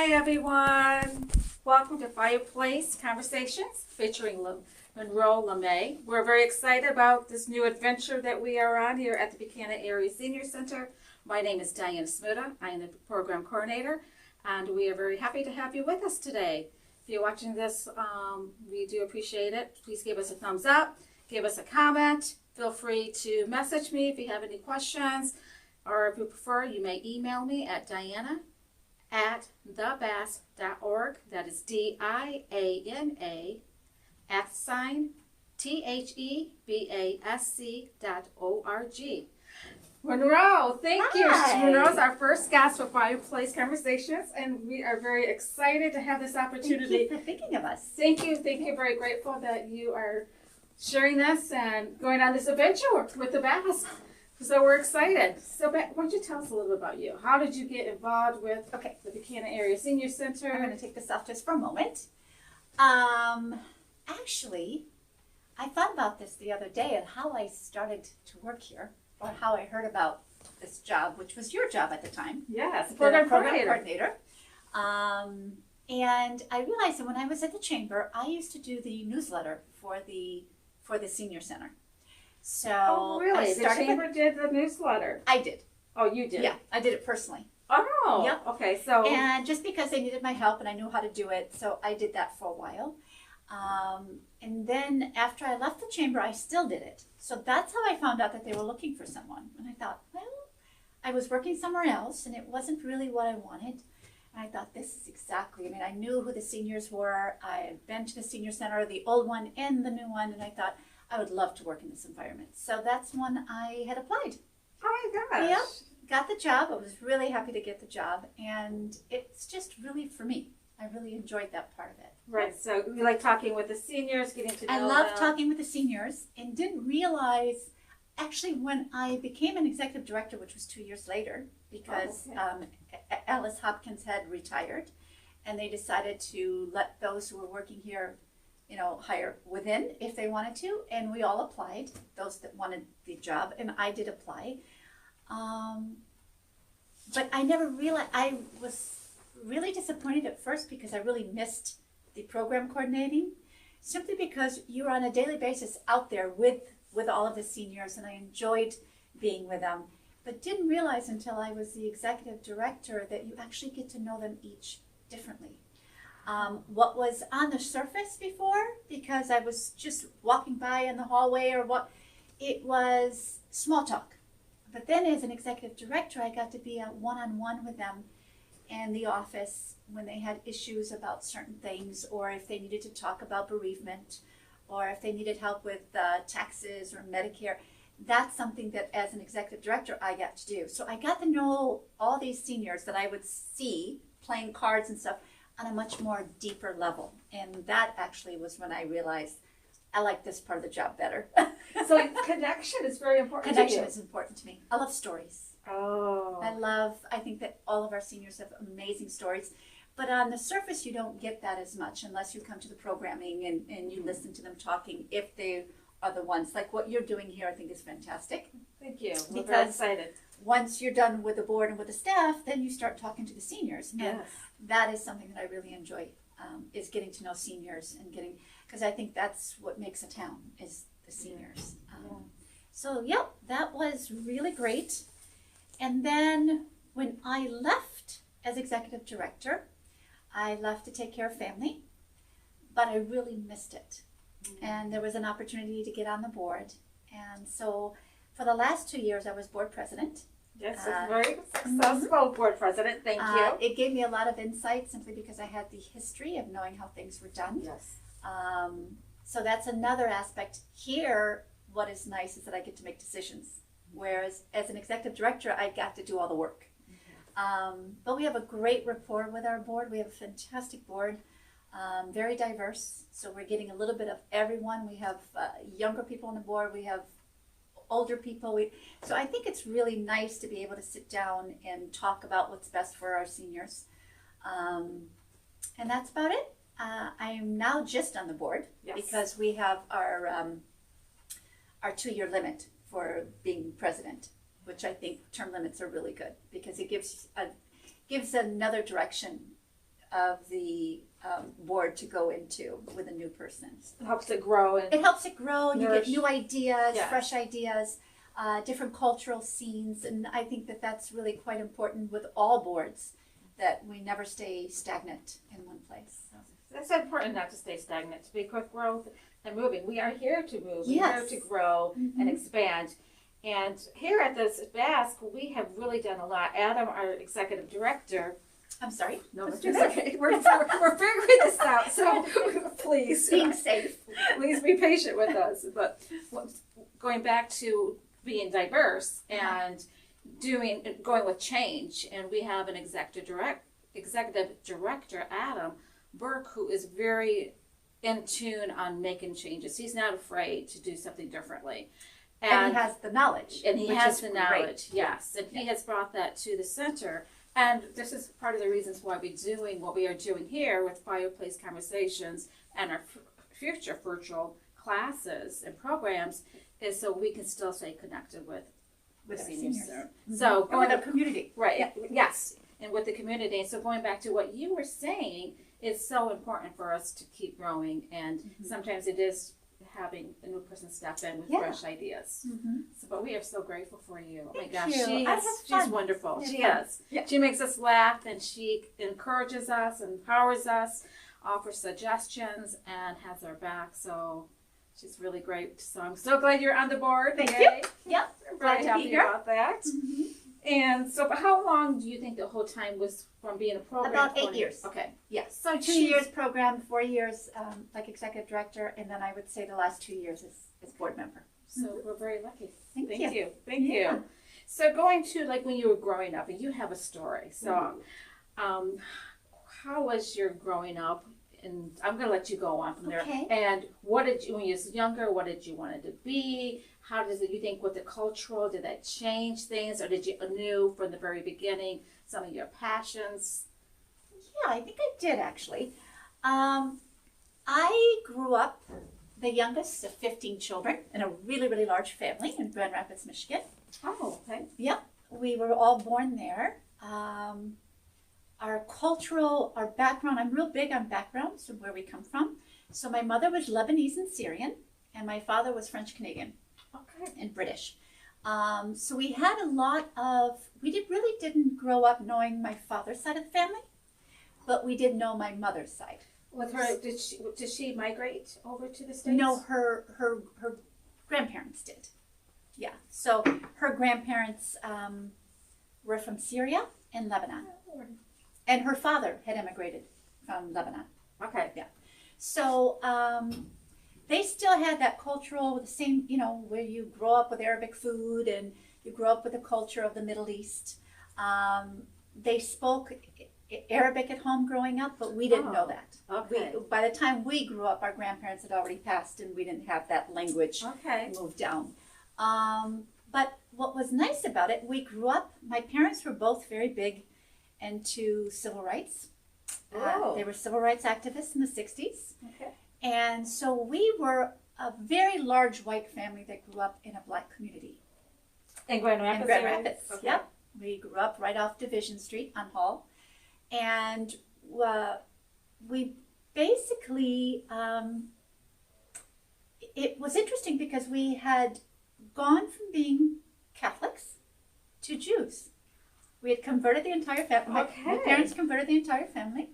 Hi everyone. Welcome to Fireplace Conversations featuring Monroe Lemay. We're very excited about this new adventure that we are on here at the Buchanan Area Senior Center. My name is Diana Smuda. I am the program coordinator, and we are very happy to have you with us today. If you're watching this, we do appreciate it. Please give us a thumbs up, give us a comment. Feel free to message me if you have any questions, or if you prefer, you may email me at diana@thebasc.org. That is DIANA@THEBASC.org. Monroe, thank you. Monroe is our first guest for Fireplace Conversations, and we are very excited to have this opportunity. Thank you for thinking of us. Thank you. Very grateful that you are sharing this and going on this adventure with the BASC. So we're excited. So why don't you tell us a little bit about you? How did you get involved with the Buchanan Area Senior Center? I'm going to take this off just for a moment. Actually, I thought about this the other day and how I started to work here, or how I heard about this job, which was your job at the time. Yes, program coordinator. And I realized that when I was at the chamber, I used to do the newsletter for the Senior Center. So really? The chamber did the newsletter? I did. Oh, you did? Yeah, I did it personally. Oh, yep. Okay. So and just because they needed my help and I knew how to do it, so I did that for a while. And then after I left the chamber, I still did it. So that's how I found out that they were looking for someone. And I thought, well, I was working somewhere else and it wasn't really what I wanted. And I thought, this is exactly, I knew who the seniors were. I had been to the senior center, the old one and the new one, and I thought, I would love to work in this environment. So that's when I had applied. Oh my gosh. Yep, got the job. I was really happy to get the job. And it's just really for me. I really enjoyed that part of it. Right, so you like talking with the seniors, getting to know them. I love talking with the seniors and didn't realize, actually when I became an executive director, which was 2 years later, because Alice Hopkins had retired, and they decided to let those who were working here hire within if they wanted to, and we all applied, those that wanted the job, and I did apply. But I never realized, I was really disappointed at first because I really missed the program coordinating, simply because you're on a daily basis out there with all of the seniors, and I enjoyed being with them, but didn't realize until I was the executive director that you actually get to know them each differently. What was on the surface before, because I was just walking by in the hallway it was small talk. But then as an executive director, I got to be one-on-one with them in the office when they had issues about certain things, or if they needed to talk about bereavement, or if they needed help with taxes or Medicare. That's something that as an executive director, I got to do. So I got to know all these seniors that I would see playing cards and stuff on a much more deeper level. And that actually was when I realized I like this part of the job better. So connection is very important to you. Connection is important to me. I love stories. Oh. I think that all of our seniors have amazing stories. But on the surface, you don't get that as much unless you come to the programming and you listen to them talking, if they are the ones. Like what you're doing here, I think is fantastic. Thank you. We're because very excited. Once you're done with the board and with the staff, then you start talking to the seniors. Yes. And that is something that I really enjoy, is getting to know seniors and because I think that's what makes a town, is the seniors. So, yep, that was really great. And then when I left as executive director, I left to take care of family, but I really missed it. And there was an opportunity to get on the board. And so for the last 2 years, I was board president. Yes, very successful board president. Thank you. It gave me a lot of insight simply because I had the history of knowing how things were done. Yes. So that's another aspect. Here, what is nice is that I get to make decisions. Whereas as an executive director, I got to do all the work. But we have a great rapport with our board. We have a fantastic board, very diverse. So we're getting a little bit of everyone. We have younger people on the board. We have older people. So I think it's really nice to be able to sit down and talk about what's best for our seniors. And that's about it. I am now just on the board because we have our 2-year limit for being president, which I think term limits are really good because it gives another direction of the board to go into with a new person. It helps it grow and It helps it grow. You Nourish. get new ideas, Yes. fresh ideas, different cultural scenes, and I think that that's really quite important with all boards, that we never stay stagnant in one place. So. It's important not to stay stagnant, to be quick growth and moving. We are here to move, we're Yes. here to grow Mhm. and expand. And here at this BASC, we have really done a lot. Adam, our executive director, I'm sorry. no, Let's it's do this. okay. We're figuring this out, so please, Being safe. please be patient with us. But going back to being diverse and going with change, and we have an executive director, Adam Burke, who is very in tune on making changes. He's not afraid to do something differently. And he has the knowledge. And he which has is the great. knowledge, yes. And he has brought that to the center. And this is part of the reasons why we're doing what we are doing here with Fireplace Conversations and our future virtual classes and programs, is so we can still stay connected with our seniors. seniors. So And going with the community. right, Yeah. yes, and with the community. So going back to what you were saying, it's so important for us to keep growing, and sometimes it is having a new person step in with Yeah. fresh ideas. Mm-hmm. So, but we are so grateful for you. Oh my Thank gosh, you. I have she's fun. wonderful. Yeah, She fun. is. Yeah. She makes us laugh, and she encourages us, empowers us, offers suggestions, and has our back. So she's really great. So I'm so glad you're on the board. Thank Yay. you. Yeah. I'm Glad really to be happy here. about that. Mm-hmm. And so, but how long do you think the whole time was from being a program? About 8 coordinator? years. Okay. Yes. So 2 she's- years program, 4 years like executive director, and then I would say the last 2 years as board member. So we're very lucky. Thank Thank you. you. Thank Yeah. you. So going to like when you were growing up, and you have a story. So, how was your growing up? And I'm going to let you go on from there. Okay. And what did you, when you was younger, what did you want it to be? How does it, you think with the cultural, did that change things? Or did you knew from the very beginning some of your passions? Yeah, I think I did actually. I grew up the youngest of 15 children in a really, really large family in Grand Rapids, Michigan. Oh, okay. Yep, we were all born there. Our background, I'm real big on backgrounds and where we come from. So my mother was Lebanese and Syrian, and my father was French Canadian Okay. and British. So we had a lot of, really didn't grow up knowing my father's side of the family, but we did know my mother's side. With her, did she migrate over to the States? No, her grandparents did. Yeah, so her grandparents were from Syria and Lebanon. And her father had immigrated from Lebanon. Okay. So they still had that cultural, the same, where you grow up with Arabic food and you grow up with the culture of the Middle East. They spoke Arabic at home growing up, but we didn't know that. Okay. By the time we grew up, our grandparents had already passed and we didn't have that language Okay. moved down. But what was nice about it, we grew up, my parents were both very big into civil rights. Oh. They were civil rights activists in the 60s. Okay. And so we were a very large white family that grew up in a black community. In Grand Rapids? In Grand area? Rapids, Okay. yep. We grew up right off Division Street on Hall. And we basically, it was interesting because we had gone from being Catholics to Jews. We had converted the entire family. My Okay. parents converted the entire family.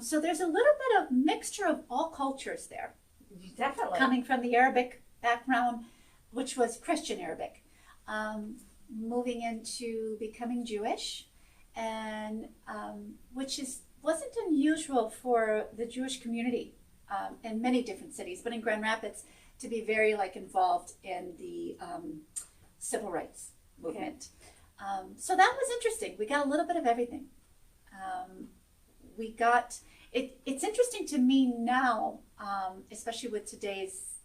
So there's a little bit of mixture of all cultures there. Definitely. Coming from the Arabic background, which was Christian Arabic, moving into becoming Jewish, and which wasn't unusual for the Jewish community in many different cities, but in Grand Rapids to be very involved in the civil rights movement. So that was interesting. We got a little bit of everything. It's interesting to me now, especially with today's,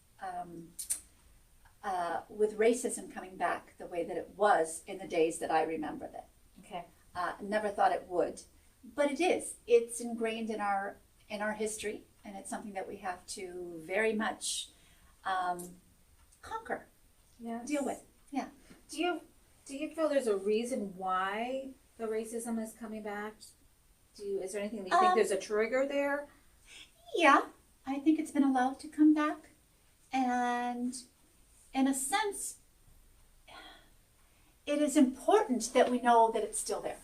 with racism coming back the way that it was in the days that I remember that. Okay. Never thought it would, but it is. It's ingrained in our history, and it's something that we have to very much conquer, Yes. deal with. Yeah. Do you feel there's a reason why the racism is coming back Is there anything that you think there's a trigger there? Yeah, I think it's been allowed to come back. And in a sense, it is important that we know that it's still there.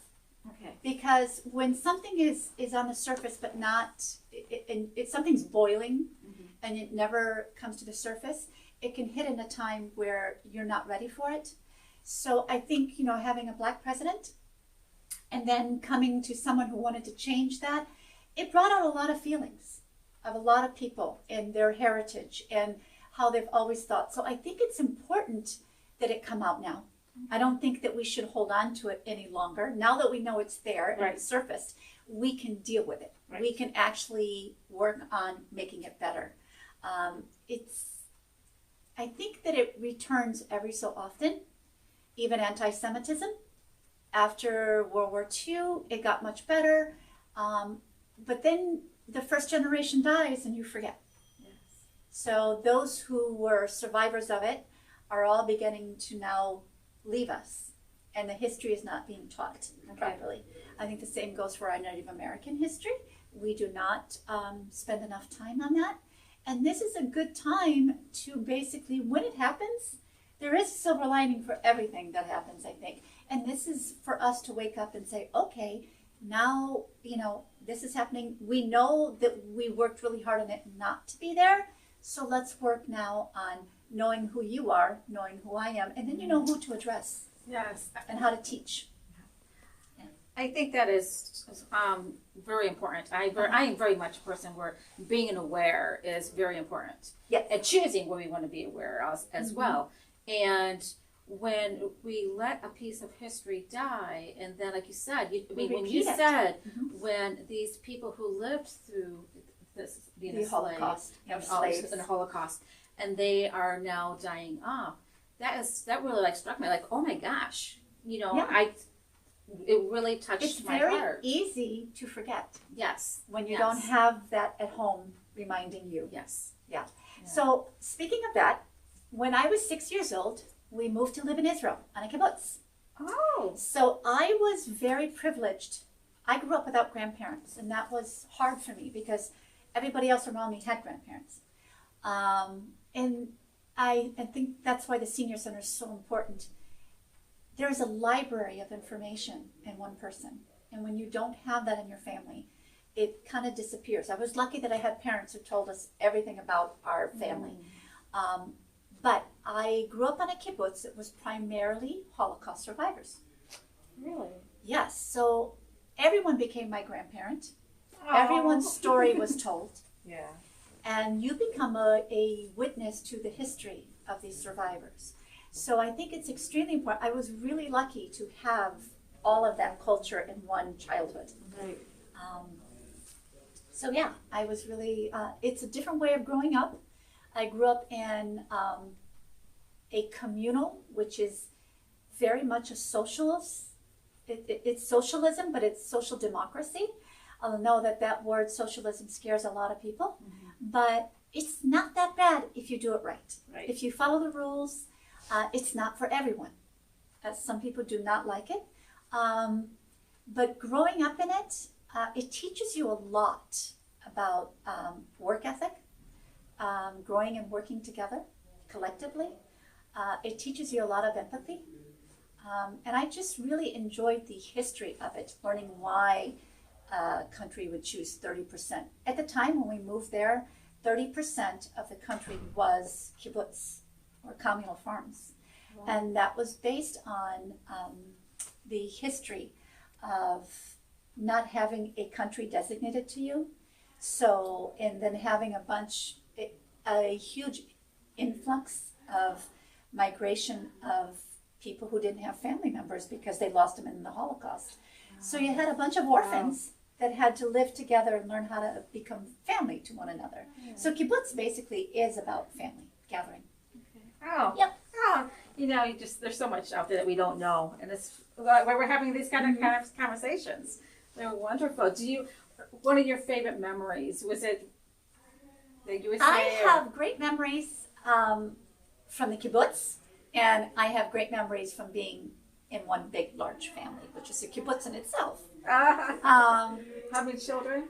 Okay. Because when something is on the surface but not, something's boiling and it never comes to the surface, it can hit in a time where you're not ready for it. So I think, having a Black president and then coming to someone who wanted to change that, it brought out a lot of feelings of a lot of people and their heritage and how they've always thought. So I think it's important that it come out now. I don't think that we should hold on to it any longer. Now that we know it's there and it's surfaced, we can deal with it. Right. We can actually work on making it better. I think that it returns every so often, even anti-Semitism. After World War II, it got much better. But then the first generation dies and you forget. Yes. So those who were survivors of it are all beginning to now leave us, and the history is not being taught properly. I think the same goes for our Native American history. We do not spend enough time on that, and this is a good time to basically, when it happens, there is a silver lining for everything that happens, I think, and this is for us to wake up and say, okay, now, this is happening. We know that we worked really hard on it not to be there, so let's work now on knowing who you are, knowing who I am, and then you know who to address. Yes. And how to teach. Yeah. I think that is very important. I am very much a person where being aware is very important. Yes. And choosing when we want to be aware as well. And when we let a piece of history die, and then like you said, when these people who lived through this, being the Holocaust, slaves and the Holocaust, and they are now dying off. That really struck me, oh my gosh, it really touched my heart. It's very easy to forget. Yes. When you don't have that at home reminding you. Yes. Yeah. So speaking of that, when I was 6 years old, we moved to live in Israel on a kibbutz. Oh. So I was very privileged. I grew up without grandparents, and that was hard for me because everybody else around me had grandparents. And I think that's why the Senior Center is so important. There is a library of information in one person. And when you don't have that in your family, it kind of disappears. I was lucky that I had parents who told us everything about our family. But I grew up on a kibbutz that was primarily Holocaust survivors. Really? Yes. So everyone became my grandparent. Aww. Everyone's story was told. Yeah. And you become a witness to the history of these survivors. So I think it's extremely important. I was really lucky to have all of that culture in one childhood. Right. So yeah, I was really, it's a different way of growing up. I grew up in a communal, which is very much a socialist. It's socialism, but it's social democracy. I know that word socialism scares a lot of people, but it's not that bad if you do it right. If you follow the rules, it's not for everyone. Some people do not like it. But growing up in it, it teaches you a lot about work ethic, growing and working together collectively. It teaches you a lot of empathy. And I just really enjoyed the history of it, learning why a country would choose 30%. At the time when we moved there, 30% of the country was kibbutz, or communal farms. Wow. And that was based on the history of not having a country designated to you. So, and then having a huge influx of migration of people who didn't have family members because they lost them in the Holocaust. Wow. So you had a bunch of orphans that had to live together and learn how to become family to one another. Yeah. So kibbutz basically is about family gathering. Okay. Oh. Yep. Oh. There's so much out there that we don't know, and it's why we're having these kind of conversations. They're wonderful. One of your favorite memories, was it that you would say? I have great memories from the kibbutz, and I have great memories from being in one big large family, which is a kibbutz in itself. How many children?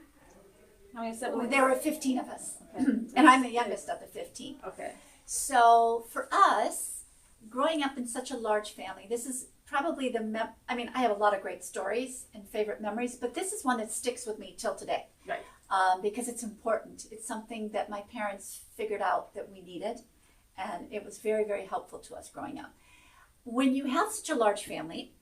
How many siblings? There were 15 of us, Okay. and I'm the youngest of the 15. Okay. So for us, growing up in such a large family, this is probably I have a lot of great stories and favorite memories, but this is one that sticks with me till today. Right. Because it's important. It's something that my parents figured out that we needed, and it was very, very helpful to us growing up. When you have such a large family,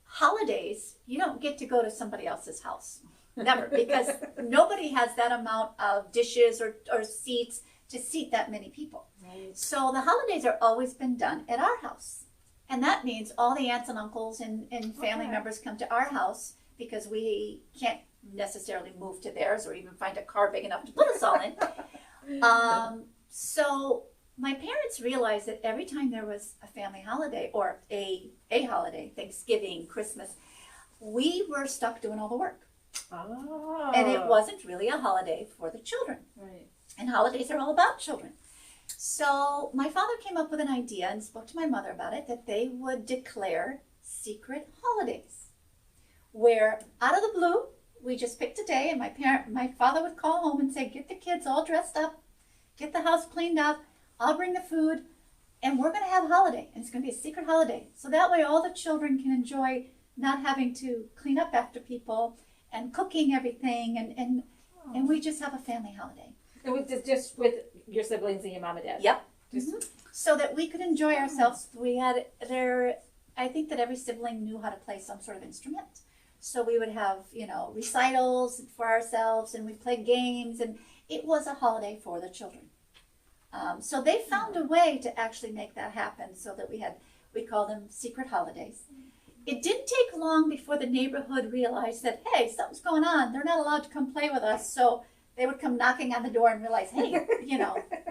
holidays, you don't get to go to somebody else's house. Never, because nobody has that amount of dishes or seats to seat that many people. Right. So the holidays are always been done at our house. And that means all the aunts and uncles and family members come to our house because we can't necessarily move to theirs or even find a car big enough to put us all in. So my parents realized that every time there was a family holiday or a holiday, Thanksgiving, Christmas, we were stuck doing all the work. Oh. And it wasn't really a holiday for the children. Right. And holidays are all about children. So my father came up with an idea and spoke to my mother about it, that they would declare secret holidays, where out of the blue, we just picked a day, and my father would call home and say, get the kids all dressed up, get the house cleaned up, I'll bring the food, and we're going to have a holiday, and it's going to be a secret holiday. So that way all the children can enjoy not having to clean up after people and cooking everything, and we just have a family holiday. It was just with your siblings and your mom and dad? Yep. Just, So that we could enjoy ourselves. I think that every sibling knew how to play some sort of instrument. So we would have, recitals for ourselves, and we'd play games, and it was a holiday for the children. So they found a way to actually make that happen, so that we call them secret holidays. It didn't take long before the neighborhood realized that, hey, something's going on. They're not allowed to come play with us. So they would come knocking on the door and realize, hey,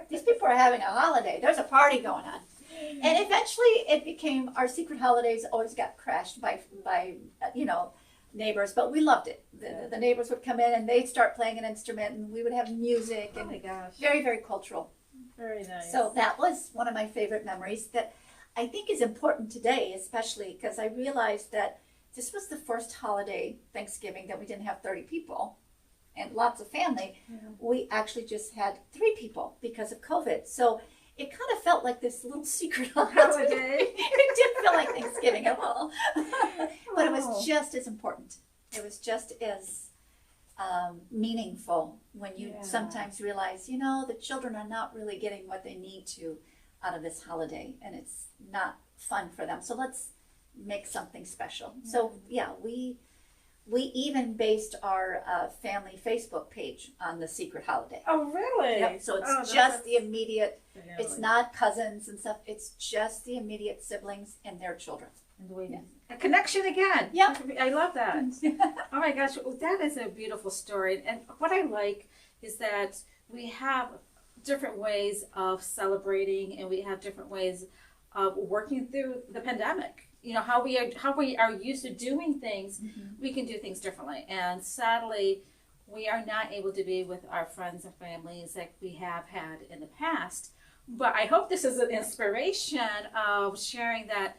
these people are having a holiday. There's a party going on. And eventually it became, our secret holidays always got crashed by neighbors, but we loved it. The neighbors would come in and they'd start playing an instrument, and we would have music, oh and my gosh. very, very cultural. Very nice. So that was one of my favorite memories that I think is important today, especially because I realized that this was the first holiday, Thanksgiving, that we didn't have 30 people and lots of family. Yeah. We actually just had 3 people because of COVID. So it kind of felt like this little secret holiday. It didn't feel like Thanksgiving at all. But it was just as important. It was just as meaningful when you sometimes realize, the children are not really getting what they need to out of this holiday, and it's not fun for them. So let's make something special. Yeah. So we even based our family Facebook page on the secret holiday. Oh, really? Yep. So it's just the immediate, it's not cousins and stuff, it's just the immediate siblings and their children. A connection again. Yeah. I love that. Oh my gosh, that is a beautiful story. And what I like is that we have different ways of celebrating, and we have different ways of working through the pandemic. How we are used to doing things, we can do things differently. And sadly, we are not able to be with our friends and families like we have had in the past. But I hope this is an inspiration of sharing that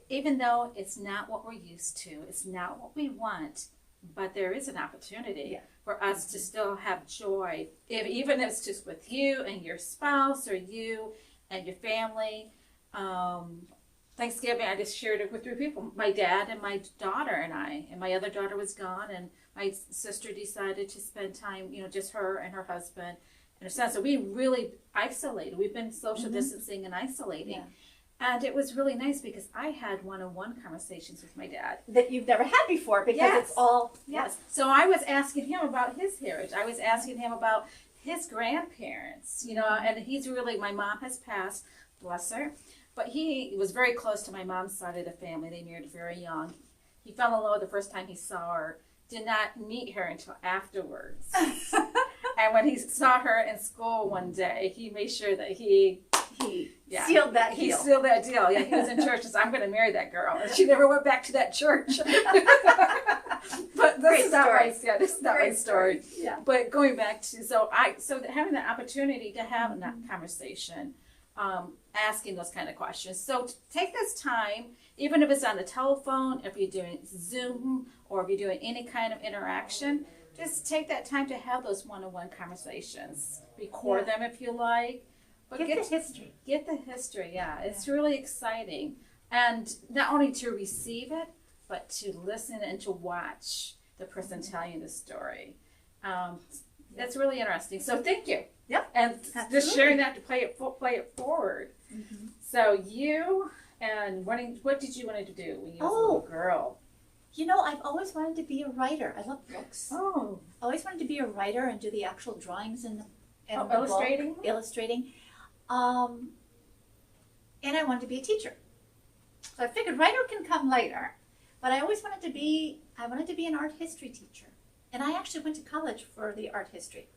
even though it's not what we're used to, it's not what we want, but there is an opportunity for us to still have joy, even if it's just with you and your spouse, or you and your family. Thanksgiving, I just shared it with 3 people, my dad and my daughter and I, and my other daughter was gone, and my sister decided to spend time, just her and her husband and her son. So we really isolated. We've been social distancing and isolating. Yeah. And it was really nice because I had one-on-one conversations with my dad. That you've never had before, because it's all... Yes. So I was asking him about his heritage. I was asking him about his grandparents, and he's really, my mom has passed, bless her, but he was very close to my mom's side of the family. They married very young. He fell in love the first time he saw her, did not meet her until afterwards. And when he saw her in school one day, he made sure that he sealed that deal. He sealed that deal. Yeah, he was in church and said, I'm going to marry that girl. And she never went back to that church. But this is not my story. Yeah. But going back to, so having the opportunity to have that conversation asking those kind of questions. So take this time, even if it's on the telephone, if you're doing Zoom, or if you're doing any kind of interaction, just take that time to have those one-on-one conversations. Record them if you like. But Get the history. Get the history, yeah. It's really exciting. And not only to receive it, but to listen and to watch the person tell you the story. That's really interesting. So thank you. Yep. And Absolutely. just sharing that to play it forward. Mm-hmm. So you and what did you want to do when you were a little girl? You know, I've always wanted to be a writer. I love books. Oh. I always wanted to be a writer and do the actual drawings in the Illustrating? book, illustrating. And I wanted to be a teacher. So I figured writer can come later. But I always wanted to be an art history teacher. And I actually went to college for the art history.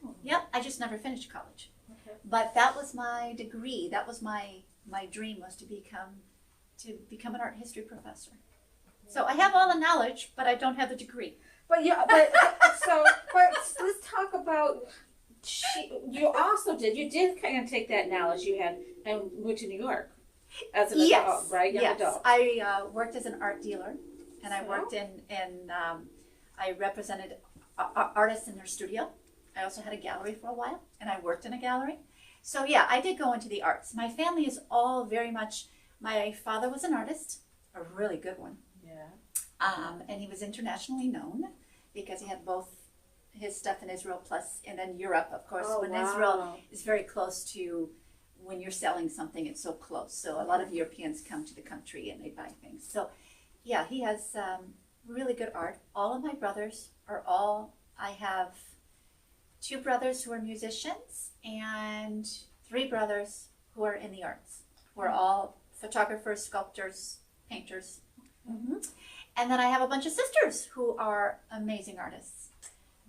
Oh. Yep, I just never finished college. Okay. But that was my degree. That was my dream, was to become an art history professor. So I have all the knowledge, but I don't have the degree. But let's talk about, you did kind of take that knowledge you had and moved to New York as an adult, right? Young adult. I worked as an art dealer, and I worked I represented artists in their studio. I also had a gallery for a while, and I worked in a gallery. So yeah, I did go into the arts. My family is all very much, my father was an artist, a really good one. Yeah. And he was internationally known because he had both his stuff in Israel and then Europe, of course. Israel is very close to, when you're selling something, it's so close. So a lot of Europeans come to the country and they buy things. So yeah, he has really good art. All of my brothers I have 2 brothers who are musicians and 3 brothers who are in the arts. We're all photographers, sculptors, painters. Mm-hmm. And then I have a bunch of sisters who are amazing artists.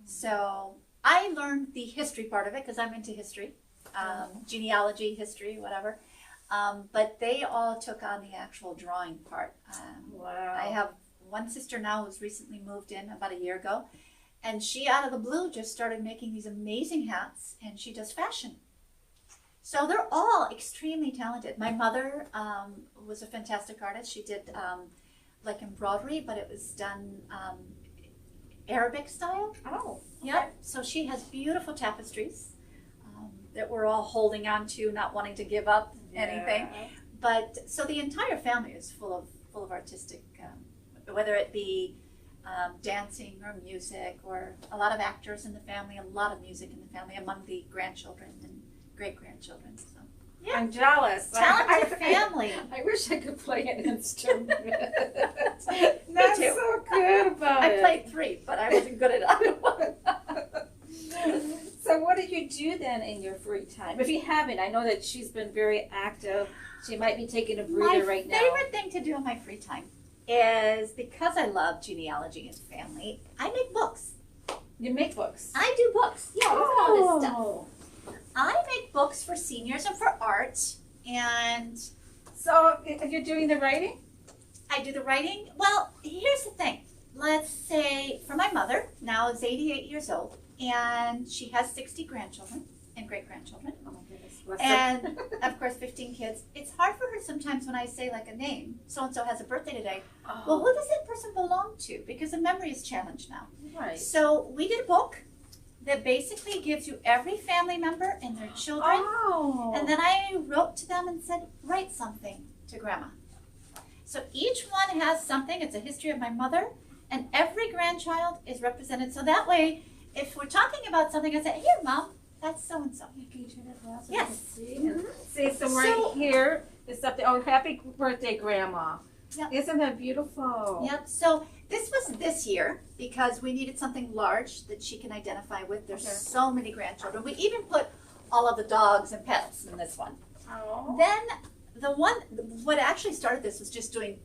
So I learned the history part of it because I'm into history, genealogy, history, whatever. But they all took on the actual drawing part. Wow. I have one sister now who's recently moved in about a year ago. And she, out of the blue, just started making these amazing hats, and she does fashion. So they're all extremely talented. My mother was a fantastic artist. She did like embroidery, but it was done Arabic style. Oh. Yeah. So she has beautiful tapestries that we're all holding on to, not wanting to give up anything. But so the entire family is full of artistic, whether it be dancing or music, or a lot of actors in the family, a lot of music in the family among the grandchildren and great-grandchildren. So yeah, I'm jealous. Talented family. I wish I could play an instrument. Me That's too. so good about I it. played 3, but I wasn't good at either one. So what do you do then in your free time? If you haven't, I know that she's been very active. She might be taking a breather right now. My favorite thing to do in my free time is, because I love genealogy and family, I make books. You make books. I do books. Yeah, look at all this stuff. Oh. I make books for seniors and for art, and So you're doing the writing? I do the writing. Well, here's the thing. Let's say for my mother, now is 88 years old, and she has 60 grandchildren and great-grandchildren. Oh my goodness. What's And of course 15 kids. It's hard for her sometimes when I say like a name, so-and-so has a birthday today. Oh. Well, who does that person belong to? Because the memory is challenged now. Right. So we did a book that basically gives you every family member and their children. Oh. And then I wrote to them and said, write something to Grandma. So each one has something. It's a history of my mother, and every grandchild is represented. So that way, if we're talking about something, I say, here, Mom, that's so-and-so. Can you turn that glass so Yes. we can see? Mhm. See, so right here is something. Oh, happy birthday, Grandma. Yep. Isn't that beautiful? Yep. So this was this year because we needed something large that she can identify with. There's Okay. so many grandchildren. We even put all of the dogs and pets in this one. Oh. Then what actually started this was just doing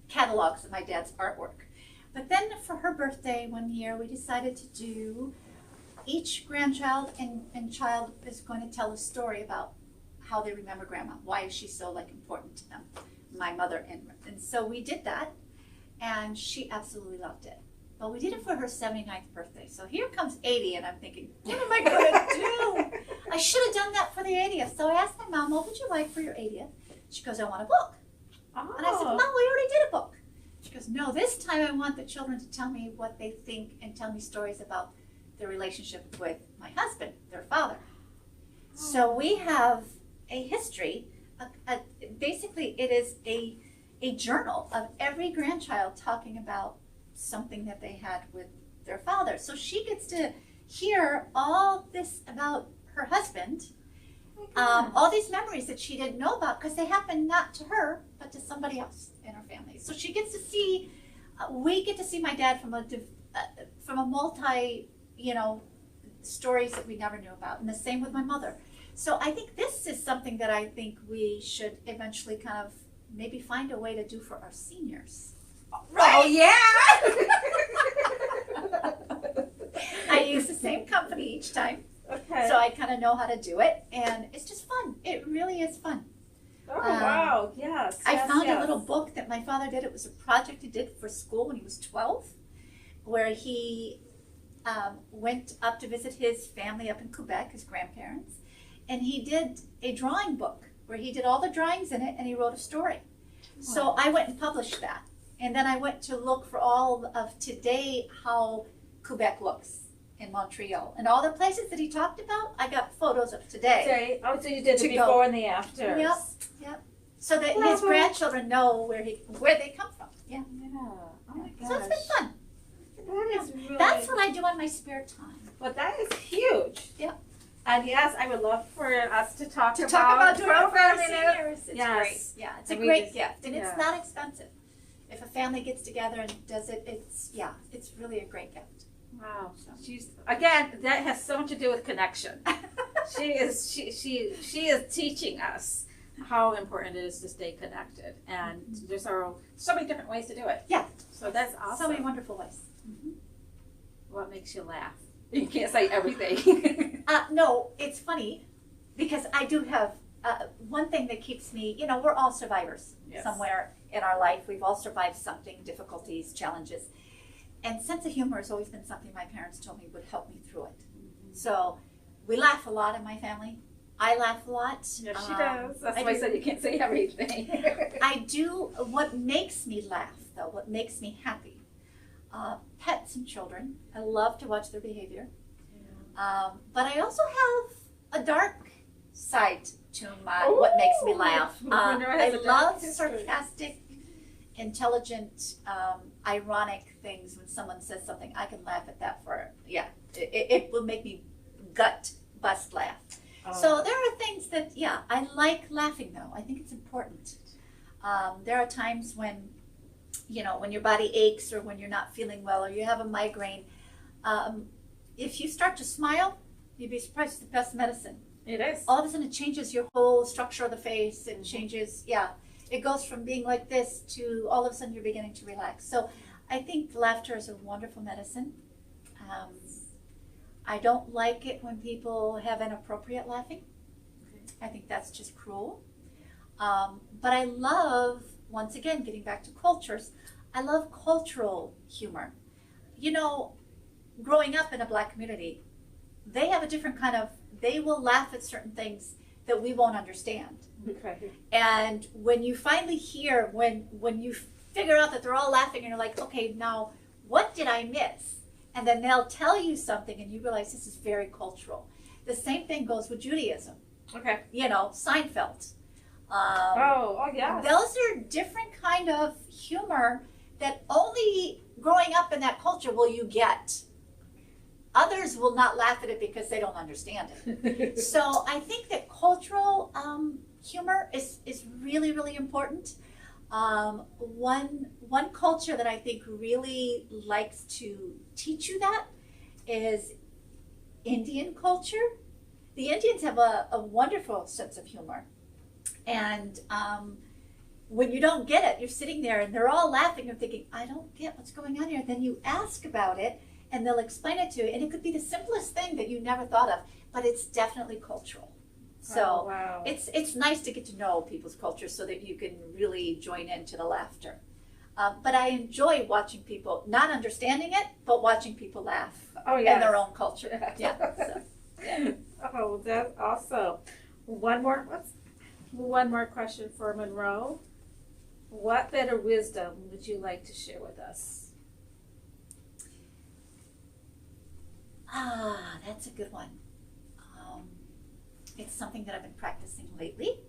catalogs of my dad's artwork. But then for her birthday one year, we decided to do, each grandchild and child is going to tell a story about how they remember Grandma. Why is she so important to them? My mother. And so we did that, and she absolutely loved it. But we did it for her 79th birthday. So here comes 80, and I'm thinking, what am I going to do? I should have done that for the 80th. So I asked my mom, what would you like for your 80th? She goes, I want a book. Oh. And I said, Mom, we already did a book. She goes, no, this time I want the children to tell me what they think and tell me stories about their relationship with my husband, their father. So we have a history. Basically, it is a journal of every grandchild talking about something that they had with their father. So she gets to hear all this about her husband, all these memories that she didn't know about because they happened not to her, but to somebody else in her family. So she gets to see, we get to see my dad from a multi, stories that we never knew about. And the same with my mother. So I think this is something that I think we should eventually kind of maybe find a way to do for our seniors. Right? Oh, yeah! I use the same company each time. Okay. So I kind of know how to do it, and it's just fun. It really is fun. Oh, wow, yes. I found a little book that my father did. It was a project he did for school when he was 12, where he went up to visit his family up in Quebec, his grandparents, and he did a drawing book where he did all the drawings in it, and he wrote a story. Wow. So I went and published that. And then I went to look for all of today how Quebec looks in Montreal. And all the places that he talked about, I got photos of today. So you did the before and the after. Yep. So that his grandchildren know where they come from. Yeah. Yeah. Oh my gosh. So it's been fun. That is really... That's what I do on my spare time. Well, that is huge. Yep. And yes, I would love for us to talk doing about it for our seniors. It's yes. great. Yeah, it's a And we great just- gift, and yeah. it's not expensive. If a family gets together and does it, it's really a great gift. Wow. She's again, that has so much to do with connection. she is teaching us how important it is to stay connected, and there's so many different ways to do it. Yeah. So that's awesome. So many wonderful ways. What makes you laugh? You can't say everything. No, it's funny because I do have one thing that keeps me, we're all survivors somewhere in our life. We've all survived something, difficulties, challenges. And sense of humor has always been something my parents told me would help me through it. So we laugh a lot in my family. I laugh a lot. Yes, she does. That's why I said you can't say everything. I do. What makes me laugh, though, what makes me happy, pets and children. I love to watch their behavior. But I also have a dark side to what makes me laugh. I love sarcastic, intelligent, ironic things. When someone says something, I can laugh at that it will make me gut bust laugh. So there are things that, I like laughing though. I think it's important. There are times when, when your body aches or when you're not feeling well or you have a migraine, if you start to smile, you'd be surprised, it's the best medicine. It is. All of a sudden it changes your whole structure of the face. It changes, it goes from being like this to all of a sudden you're beginning to relax. So I think laughter is a wonderful medicine. I don't like it when people have inappropriate laughing. I think that's just cruel. But I love, once again, getting back to cultures, I love cultural humor. Growing up in a Black community, they have a different they will laugh at certain things that we won't understand. Okay. And when you finally hear, when you figure out that they're all laughing and you're like, okay, now what did I miss? And then they'll tell you something and you realize this is very cultural. The same thing goes with Judaism. Okay. Seinfeld. Yeah. Those are different kind of humor that only growing up in that culture will you get. Others will not laugh at it because they don't understand it. So I think that cultural humor is really, really important. One culture that I think really likes to teach you that is Indian culture. The Indians have a wonderful sense of humor. And when you don't get it, you're sitting there and they're all laughing and thinking, I don't get what's going on here. Then you ask about it and they'll explain it to you. And it could be the simplest thing that you never thought of, but it's definitely cultural. So it's nice to get to know people's culture so that you can really join into the laughter. But I enjoy watching people, not understanding it, but watching people laugh in their own culture. Oh, that's awesome. One more question for Monroe. What bit of wisdom would you like to share with us? That's a good one. It's something that I've been practicing lately,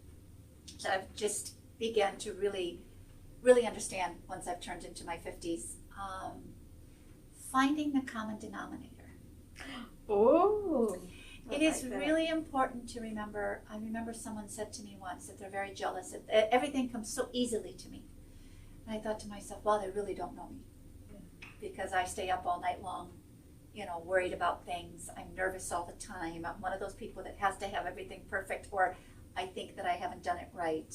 that I've just began to really, really understand once I've turned into my 50s. Finding the common denominator. Oh, It is really important to remember. I remember someone said to me once that they're very jealous, that everything comes so easily to me. And I thought to myself, wow, they really don't know me. Because I stay up all night long, worried about things. I'm nervous all the time. I'm one of those people that has to have everything perfect, or I think that I haven't done it right.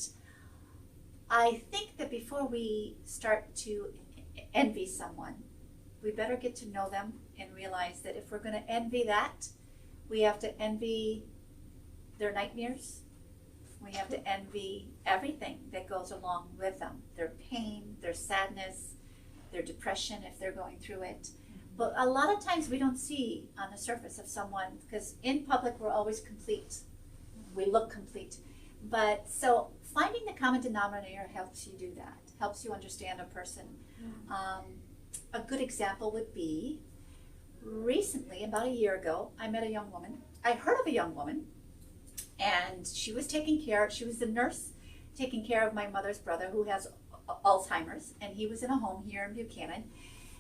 I think that before we start to envy someone, we better get to know them and realize that if we're going to envy that, we have to envy their nightmares. We have to envy everything that goes along with them, their pain, their sadness, their depression if they're going through it. But a lot of times we don't see on the surface of someone, because in public we're always complete. We look complete. But so finding the common denominator helps you do that, helps you understand a person. A good example would be, recently, about a year ago, I met a young woman. I heard of a young woman, and she was the nurse taking care of my mother's brother who has Alzheimer's, and he was in a home here in Buchanan.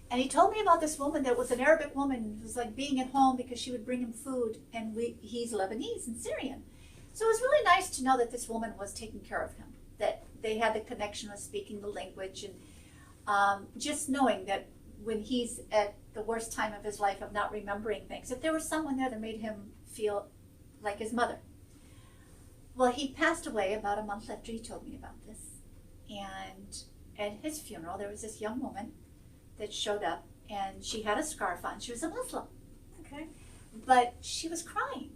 And he told me about this woman that was an Arabic woman who was like being at home because she would bring him food, and he's Lebanese and Syrian. So it was really nice to know that this woman was taking care of him, that they had the connection of speaking the language, and just knowing that when he's at the worst time of his life of not remembering things, if there was someone there that made him feel like his mother. Well, he passed away about a month after he told me about this. And at his funeral, there was this young woman that showed up, and she had a scarf on. She was a Muslim. Okay. But she was crying.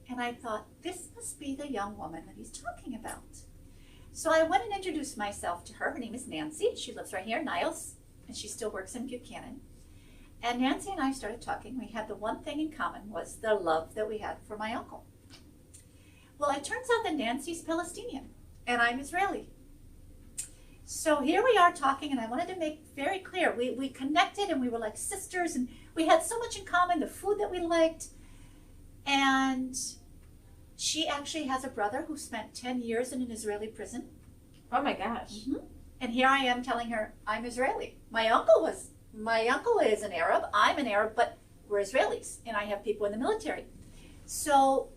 And I thought, this must be the young woman that he's talking about. So I went and introduced myself to her. Her name is Nancy. She lives right here in Niles, and she still works in Buchanan. And Nancy and I started talking. We had the one thing in common, was the love that we had for my uncle. Well, it turns out that Nancy's Palestinian, and I'm Israeli. So here we are talking, and I wanted to make very clear, we connected, and we were like sisters, and we had so much in common, the food that we liked. And she actually has a brother who spent 10 years in an Israeli prison. Oh my gosh. Mm-hmm. And here I am telling her, I'm Israeli. My uncle is an Arab, I'm an Arab, but we're Israelis, and I have people in the military. So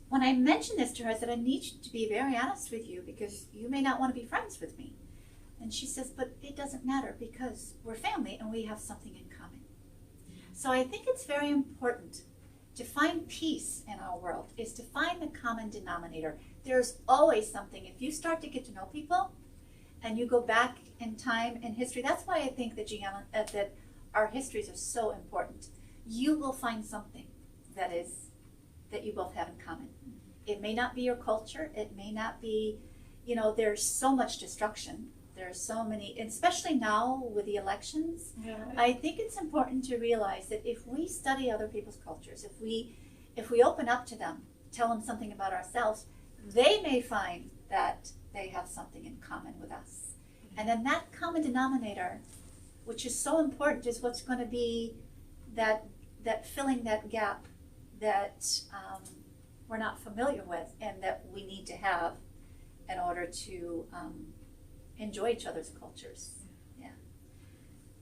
when I mentioned this to her, I said, I need you to be very honest with you, because you may not want to be friends with me. And she says, but it doesn't matter, because we're family and we have something in common. So I think it's very important to find peace in our world, is to find the common denominator. There's always something. If you start to get to know people and you go back in time and history, that's why I think that, that our histories are so important. You will find something that you both have in common. It may not be your culture. It may not be, there's so much destruction. There's so many, especially now with the elections. Yeah. I think it's important to realize that if we study other people's cultures, if we open up to them, tell them something about ourselves, they may find that they have something in common with us. And then that common denominator, which is so important, is what's going to be that filling that gap that we're not familiar with, and that we need to have in order to enjoy each other's cultures. Yeah.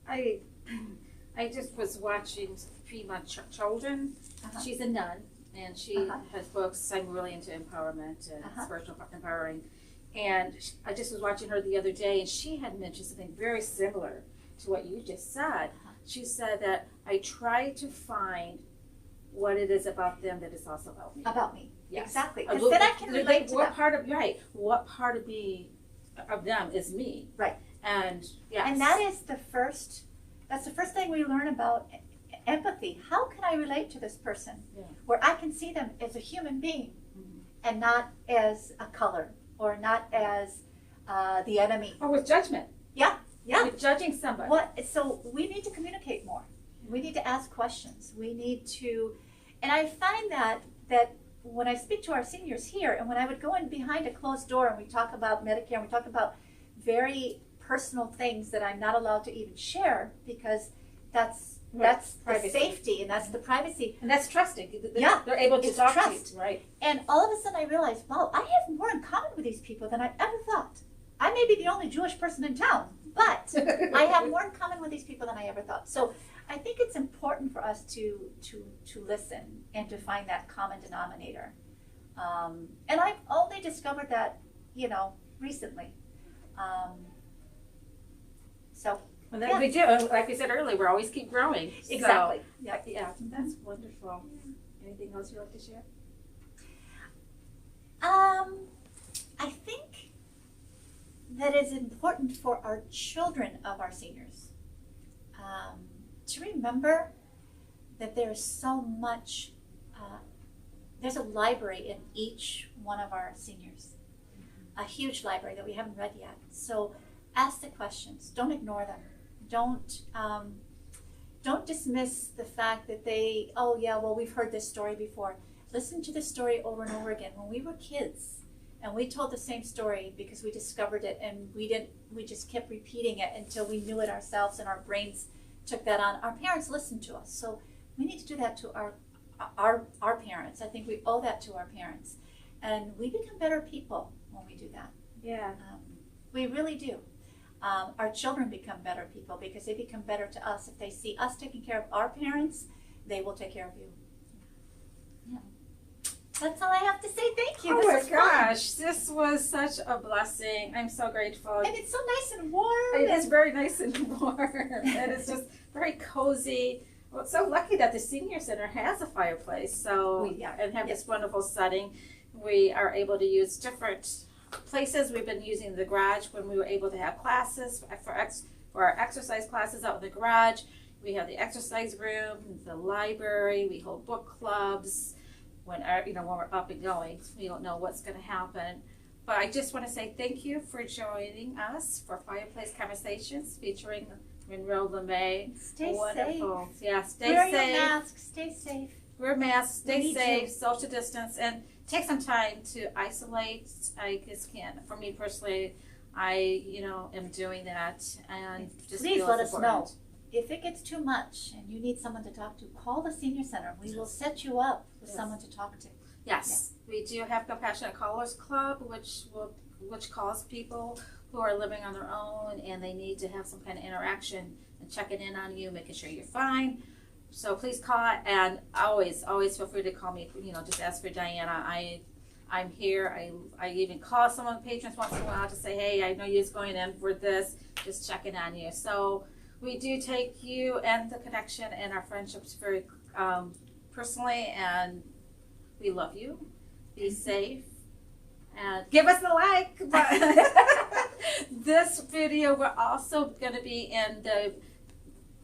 I just was watching Prima Children. She's a nun, and she has books. I'm really into empowerment and spiritual empowering. And I just was watching her the other day, and she had mentioned something very similar to what you just said. She said that I try to find what it is about them that is also about me. About me. Yes. Exactly. Because then I can relate to what part of of them is me. Right. And yes. And that's the first thing we learn about empathy. How can I relate to this person? Yeah. Where I can see them as a human being, and not as a color, or not as the enemy. Or with judgment. Yeah. Yeah. With judging somebody. So we need to communicate more. We need to ask questions. We need to, and I find that that when I speak to our seniors here, and when I would go in behind a closed door and we talk about Medicare, and we talk about very personal things that I'm not allowed to even share because that's the Privacy. safety and that's the privacy. And that's trusting. Yeah, They're able to it's talk trust. to you, right? And all of a sudden I realized, wow, I have more in common with these people than I ever thought. I may be the only Jewish person in town, but I have more in common with these people than I ever thought. So I think it's important for us to listen and to find that common denominator. And I've only discovered that, recently. So Well, then we do, like we said earlier, we always keep growing. exactly. So, yeah, that's wonderful. Anything else you'd like to share? I think that it's important for our children of our seniors to remember that there's so much, there's a library in each one of our seniors, a huge library that we haven't read yet. So ask the questions, don't ignore them. Don't dismiss the fact that we've heard this story before. Listen to the story over and over again. When we were kids and we told the same story because we discovered it and we just kept repeating it until we knew it ourselves and our brains took that on. Our parents listened to us. So we need to do that to our parents. I think we owe that to our parents. And we become better people when we do that. Yeah. We really do. Our children become better people because they become better to us. If they see us taking care of our parents, they will take care of you. Yeah. That's all I have to say. Thank you. Oh This my was fun. gosh, this was such a blessing. I'm so grateful. And it's so nice and warm. It is very nice and warm. And it's just very cozy. Well, so lucky that the senior center has a fireplace. So and have this wonderful setting. We are able to use different places. We've been using the garage when we were able to have classes for our exercise classes out in the garage. We have the exercise room, the library. We hold book clubs. When we're up and going, we don't know what's going to happen. But I just want to say thank you for joining us for Fireplace Conversations featuring Monroe Lemay. Stay Wonderful. safe. Yeah, stay Wear safe. your mask. Stay safe. Wear masks, We stay need safe, you. social distance, and take some time to isolate. I just can't. For me personally, I am doing that, and just Please feel let it's us know. important. If it gets too much and you need someone to talk to, call the senior center. We will set you up with Yes. someone to talk to. Yes, we do have Compassionate Callers Club, which calls people who are living on their own and they need to have some kind of interaction and checking in on you, making sure you're fine. So please call it, and always feel free to call me. Just ask for Diana. I'm here. I even call some of the patrons once in a while to say, hey, I know you're going in for this. Just checking on you. So we do take you and the connection and our friendships very personally, and we love you. Be safe and give us a like. This video, we're also going to be in the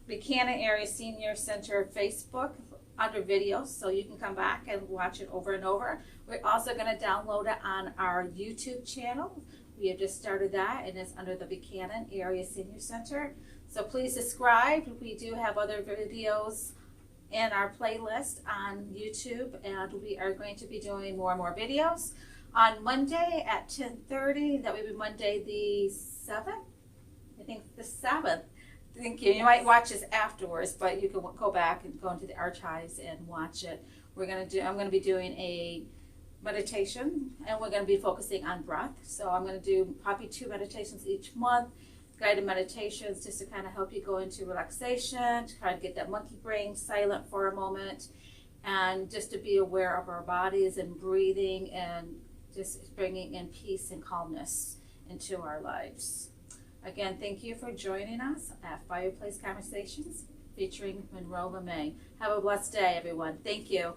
Buchanan Area Senior Center Facebook under videos, so you can come back and watch it over and over. We're also going to download it on our YouTube channel. We have just started that, and it's under the Buchanan Area Senior Center. So please subscribe. We do have other videos in our playlist on YouTube, and we are going to be doing more and more videos. On Monday at 10:30, that would be Monday the 7th? I think the 7th. Thank you. You might watch this afterwards, but you can go back and go into the archives and watch it. I'm going to be doing a meditation, and we're going to be focusing on breath. So I'm going to do probably 2 meditations each month, guided meditations just to kind of help you go into relaxation, to try to get that monkey brain silent for a moment, and just to be aware of our bodies and breathing and just bringing in peace and calmness into our lives. Again, thank you for joining us at Fireplace Conversations featuring Monroe Lemay. Have a blessed day, everyone. Thank you.